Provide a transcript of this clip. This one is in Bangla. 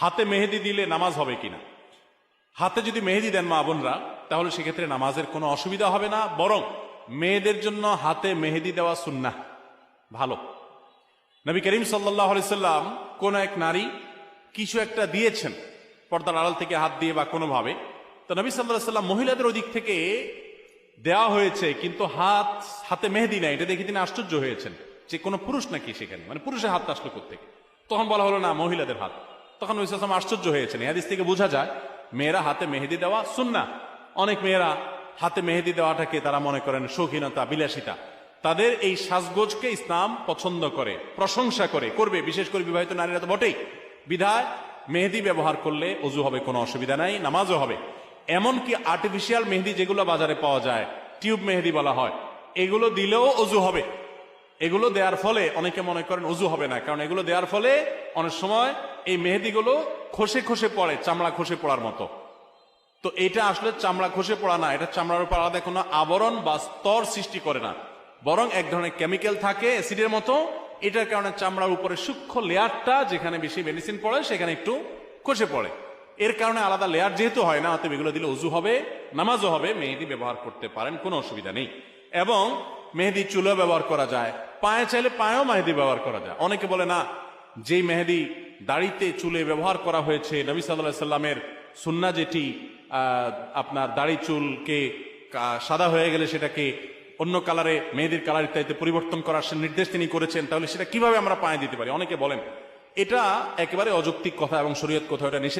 হাতে মেহেদি দিলে নামাজ হবে কিনা। হাতে যদি মেহেদি দেন মা বোনরা, তাহলে সেক্ষেত্রে নামাজের কোনো অসুবিধা হবে না, বরং মেয়েদের জন্য হাতে মেহেদি দেওয়া সুন্নাহ, ভালো। নবী করিম সাল্লাল্লাহু আলাইহি সাল্লাম কোন এক নারী কিছু একটা দিয়েছেন পর্দার আড়াল থেকে হাত দিয়ে বা কোনোভাবে, তো নবী সাল্লাল্লাহু আলাইহি সাল্লাম মহিলাদের ওদিক থেকে দেওয়া হয়েছে কিন্তু হাতে মেহেদি নাই, এটা দেখে তিনি আশ্চর্য হয়েছেন যে কোনো পুরুষ নাকি সেখানে, মানে পুরুষের হাত আসলো কোত্থেকে। তখন বলা হলো না, মহিলাদের হাত। তখন নবী সাল্লাল্লাহু আলাইহি সাল্লাম আশ্চর্য হয়েছেন। এই হাদিস থেকে বোঝা যায় মেয়েরা হাতে মেহেদি দেওয়া সুন্নাহ। অনেক মেয়েরা হাতে মেহেদি দেওয়াটাকে তারা মনে করেন শৌখিনতা, বিলাসিতা। তাদের এই সাজগোজকে ইসলাম পছন্দ করে, প্রশংসা করে, করবে, বিশেষ করে বিবাহিত নারীরা তো বটেই। বিধায় মেহেদি ব্যবহার করলে অজু হবে, কোনো অসুবিধা নাই, নামাজও হবে। এমনকি আর্টিফিশিয়াল মেহেদি যেগুলো বাজারে পাওয়া যায়, টিউব মেহেদি বলা হয়, এগুলো দিলেও অজু হবে। এগুলো দেওয়ার ফলে অনেকে মনে করেন অজু হবে না, কারণ এগুলো দেওয়ার ফলে অনেক সময় এই মেহেদিগুলো খসে খসে পড়ে, চামড়া খসে পড়ার মতো। তো এটা আসলে চামড়া খসে পড়া না, এটা চামড়ার উপর আলাদা কোনো আবরণ বা স্তর সৃষ্টি করে না, বরং এক ধরনের কেমিক্যাল থাকে অ্যাসিডের মতো। এটার কারণে চামড়ার উপরে সূক্ষ্ম লেয়ারটা, যেখানে বেশি মেডিসিন পড়ে সেখানে একটু খসে পড়ে। এর কারণে আলাদা লেয়ার যেহেতু হয় না, অতএব এগুলো দিলে অজু হবে, নামাজও হবে, মেহেদি ব্যবহার করতে পারেন, কোনো অসুবিধা নেই। এবং মেহেদি চুলেও ব্যবহার করা যায়, পায়ে চাইলে পায়েও মেহেদি ব্যবহার করা যায়। অনেকে বলে না, যেই মেহেদি দাড়িতে চুলে ব্যবহার করা হয়েছে, নবী সাল্লাল্লাহু আলাইহি সাল্লামের সুন্নাহ যেটি, আপনার দাড়ি চুলকে সাদা হয়ে গেলে সেটাকে অন্য কালারে, মেহেদির কালার ইত্যাদিতে পরিবর্তন করার নির্দেশ তিনি করেছেন, তাহলে সেটা কিভাবে আমরা পায়ে দিতে পারি। অনেকে বলেন এটা একেবারে অযৌক্তিক কথা এবং শরীয়ত কোথাও এটা নিষেধ।